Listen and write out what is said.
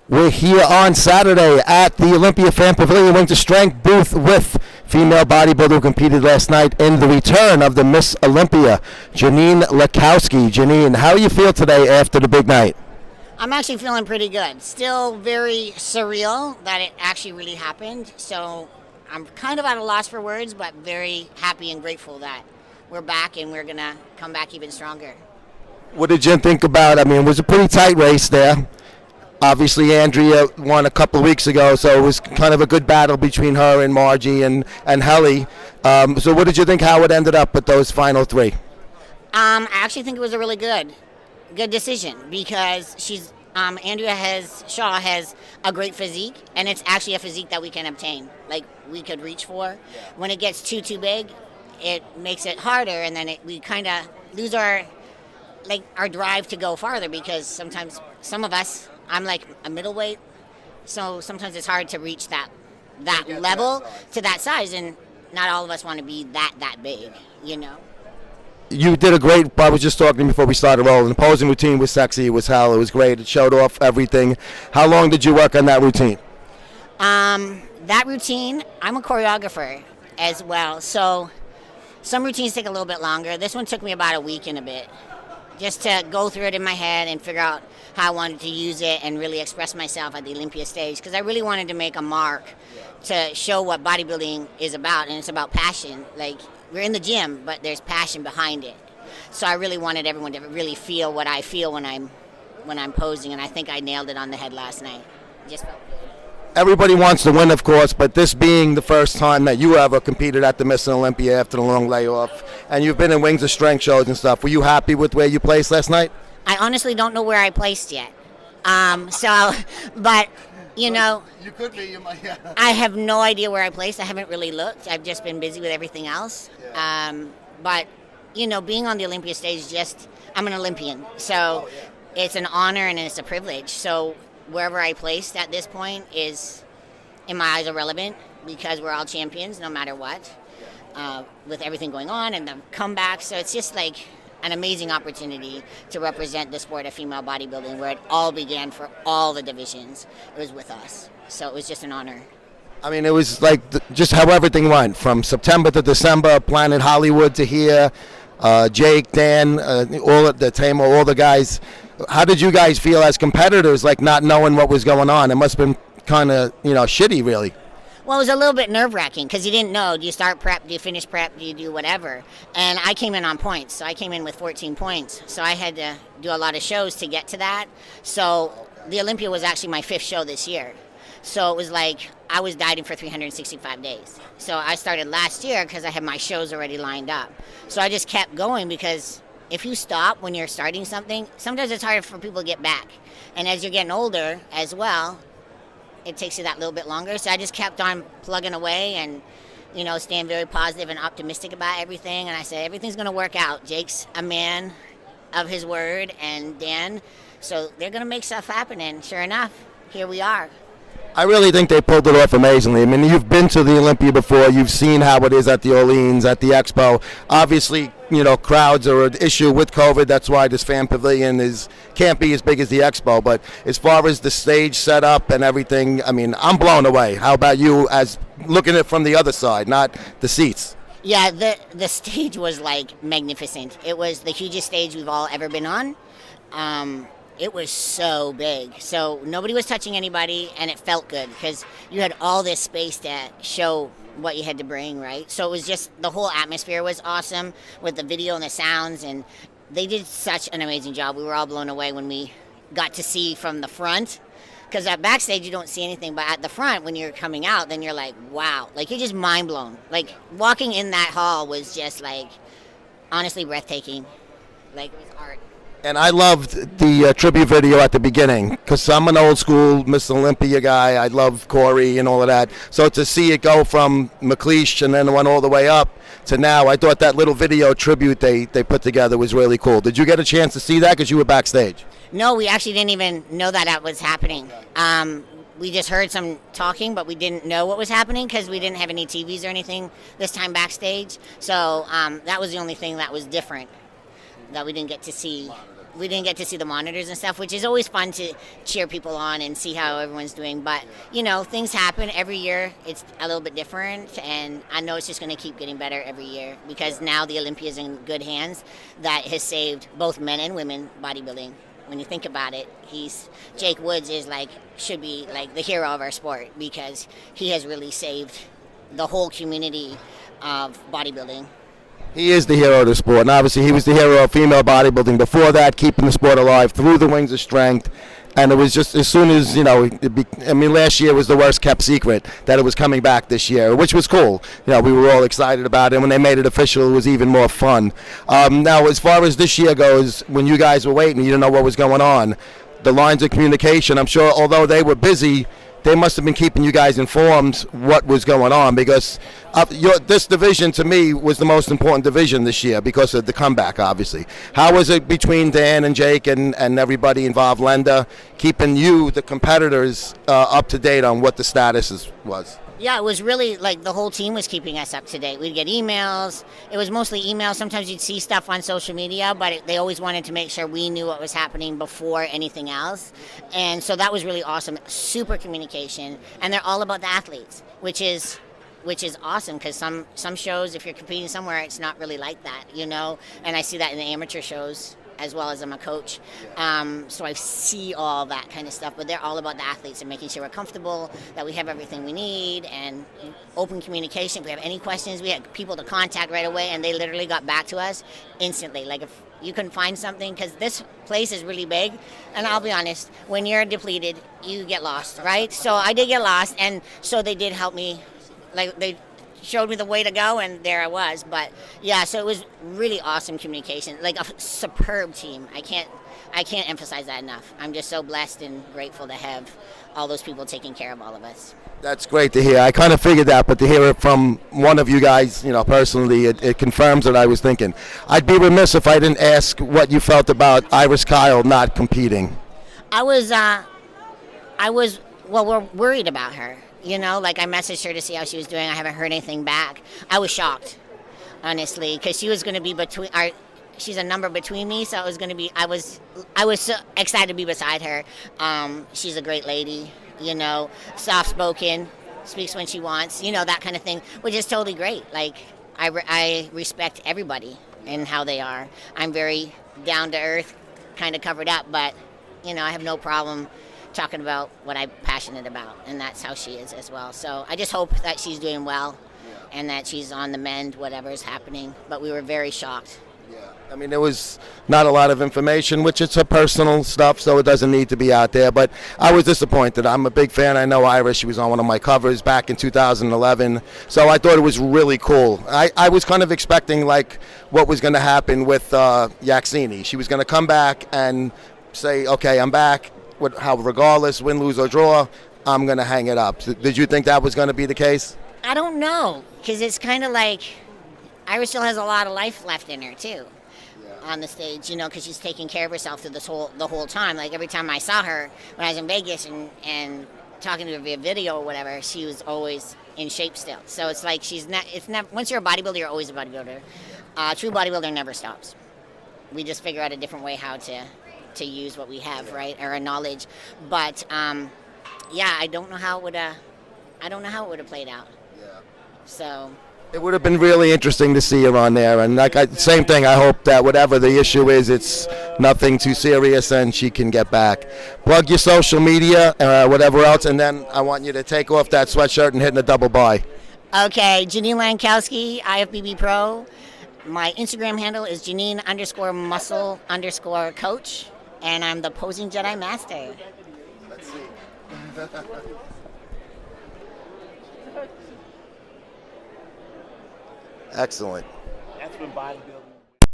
We're here on Saturday at the Olympia Fan Pavilion Wing to Strength booth with female bodybuilder who competed last night in the return of the Miss Olympia, Janeen Lankowski. Janeen, how do you feel today after the big night? I'm actually feeling pretty good. Still very surreal that it actually really happened. So I'm kind of at a loss for words, but very happy and grateful that we're back and we're going to come back even stronger. What did you think about, it was a pretty tight race there. Obviously, Andrea won a couple of weeks ago, so it was kind of a good battle between her and Margie and Helly. So what did you think how it ended up with those final three? I actually think it was a really good decision because Andrea Shaw has a great physique, and it's actually a physique that we can obtain, like we could reach for. When it gets too big, it makes it harder, and then we kind of lose our drive to go farther because sometimes some of us, I'm like a middleweight, so sometimes it's hard to reach that level to that size, and not all of us want to be that big, you know. You did a great, I was just talking before we started rolling, the posing routine was sexy, it was hell, it was great, it showed off everything. How long did you work on that routine? That routine, I'm a choreographer as well, so some routines take a little bit longer. This one took me about a week and a bit, just to go through it in my head and figure out how I wanted to use it and really express myself at the Olympia stage, because I really wanted to make a mark to show what bodybuilding is about, and it's about passion. Like, we're in the gym, but there's passion behind it. So I really wanted everyone to really feel what I feel when I'm posing, and I think I nailed it on the head last night. It just felt good. Everybody wants to win, of course, but this being the first time that you ever competed at the Miss Olympia after the long layoff, and you've been in Wings of Strength shows and stuff, were you happy with where you placed last night? I honestly don't know where I placed yet. But, you know, you could be. I have no idea where I placed. I haven't really looked. I've just been busy with everything else. Yeah. But, you know, being on the Olympia stage, I'm an Olympian. So it's an honor and it's a privilege. So wherever I placed at this point is, in my eyes, irrelevant because we're all champions no matter what, with everything going on and the comeback. So it's just like an amazing opportunity to represent the sport of female bodybuilding where it all began for all the divisions. It was with us. So it was just an honor. It was like just how everything went from September to December, Planet Hollywood to here, Jake, Dan, all of the Tamo, all the guys. How did you guys feel as competitors, like not knowing what was going on? It must have been kind of, shitty, really. Well, it was a little bit nerve-wracking because you didn't know. Do you start prep? Do you finish prep? Do you do whatever? And I came in on points, so I came in with 14 points. So I had to do a lot of shows to get to that. So the Olympia was actually my 5th show this year. So it was like I was dieting for 365 days. So I started last year because I had my shows already lined up. So I just kept going because if you stop when you're starting something, sometimes it's hard for people to get back. And as you're getting older as well, it takes you that little bit longer. So I just kept on plugging away and, staying very positive and optimistic about everything. And I said, everything's going to work out. Jake's a man of his word, and Dan. So they're going to make stuff happen. And sure enough, here we are. I really think they pulled it off amazingly. You've been to the Olympia before. You've seen how it is at the Orleans, at the Expo. Obviously, crowds are an issue with COVID. That's why this fan pavilion can't be as big as the Expo. But as far as the stage setup and everything, I'm blown away. How about you as looking at it from the other side, not the seats? Yeah, the stage was magnificent. It was the hugest stage we've all ever been on. It was so big. So nobody was touching anybody, and it felt good because you had all this space to show what you had to bring, right? So it was just, the whole atmosphere was awesome with the video and the sounds, and they did such an amazing job. We were all blown away when we got to see from the front, because at backstage you don't see anything, but at the front when you're coming out, then you're like, wow. You're just mind blown. Walking in that hall was just honestly breathtaking. It was art. And I loved the tribute video at the beginning because I'm an old school Miss Olympia guy. I love Corey and all of that. So to see it go from McLeish and then went all the way up to now, I thought that little video tribute they put together was really cool. Did you get a chance to see that because you were backstage? No, we actually didn't even know that was happening. We just heard some talking, but we didn't know what was happening because we didn't have any TVs or anything this time backstage. So that was the only thing that was different that we didn't get to see. we didn't get to see the monitors and stuff, which is always fun to cheer people on and see how everyone's doing. But, you know, things happen every year. It's a little bit different, and I know it's just going to keep getting better every year because now the Olympia is in good hands. That has saved both men and women bodybuilding. When you think about it, Jake Woods should be like the hero of our sport because he has really saved the whole community of bodybuilding. He is the hero of the sport, and obviously he was the hero of female bodybuilding before that, keeping the sport alive through the wings of strength. And it was just as soon as, you know, last year was the worst kept secret that it was coming back this year, which was cool. You know, we were all excited about it. When they made it official, it was even more fun. Now, as far as this year goes, when you guys were waiting, you didn't know what was going on. The lines of communication, I'm sure, although they were busy, they must have been keeping you guys informed what was going on because this division to me was the most important division this year because of the comeback, obviously. How was it between Dan and Jake and everybody involved, Lenda, keeping you, the competitors, up to date on what the status was? Yeah, it was really like the whole team was keeping us up to date. We'd get emails. It was mostly emails. Sometimes you'd see stuff on social media, but they always wanted to make sure we knew what was happening before anything else. And so that was really awesome. Super communication. And they're all about the athletes, which is awesome because some shows, if you're competing somewhere, it's not really like that, you know? And I see that in the amateur shows as well as I'm a coach. So I see all that kind of stuff, but they're all about the athletes and making sure we're comfortable, that we have everything we need, and open communication. If we have any questions, we had people to contact right away, and they literally got back to us instantly. Like if you can find something, because this place is really big, and I'll be honest, when you're depleted, you get lost, right? So I did get lost, and so they did help me. Like they showed me the way to go, and there I was. But yeah, so it was really awesome communication, like a superb team. I can't emphasize that enough. I'm just so blessed and grateful to have all those people taking care of all of us. That's great to hear. I kind of figured that, but to hear it from one of you guys, you know, personally, it confirms what I was thinking. I'd be remiss if I didn't ask what you felt about Iris Kyle not competing. We're worried about her. You know, like I messaged her to see how she was doing. I haven't heard anything back. I was shocked, honestly, because she was going to be she's a number between me, so I was so excited to be beside her. She's a great lady, you know, soft-spoken, speaks when she wants, you know, that kind of thing, which is totally great. Like, I respect everybody and how they are. I'm very down-to-earth, kind of covered up, but, you know, I have no problem talking about what I'm passionate about, and that's how she is as well. So I just hope that she's doing well and that she's on the mend, whatever's happening. But we were very shocked. Yeah, I mean, there was not a lot of information, which is her personal stuff, so it doesn't need to be out there. But I was disappointed. I'm a big fan. I know Iris. She was on one of my covers back in 2011, so I thought it was really cool. I was kind of expecting, like, what was going to happen with Yaxini. She was going to come back and say, okay, I'm back. How regardless, win, lose, or draw, I'm going to hang it up. Did you think that was going to be the case? I don't know, because it's kind of like Iris still has a lot of life left in her, too, on the stage, you know, because she's taking care of herself through the whole time. Like, every time I saw her when I was in Vegas and talking to her via video or whatever, she was always in shape still. So it's like once you're a bodybuilder, you're always a bodybuilder. True bodybuilder never stops. We just figure out a different way how to use what we have, right, or our knowledge. But yeah, I don't know how it would have played out. Yeah. So it would have been really interesting to see her on there, and same thing. I hope that whatever the issue is, it's nothing too serious, and she can get back. Plug your social media, whatever else, and then I want you to take off that sweatshirt and hit a double buy. Okay, Janeen Lankowski, IFBB Pro. My Instagram handle is Janeen_muscle_coach. And I'm the Posing Jedi Master. Let's see. Excellent. That's when bodybuilding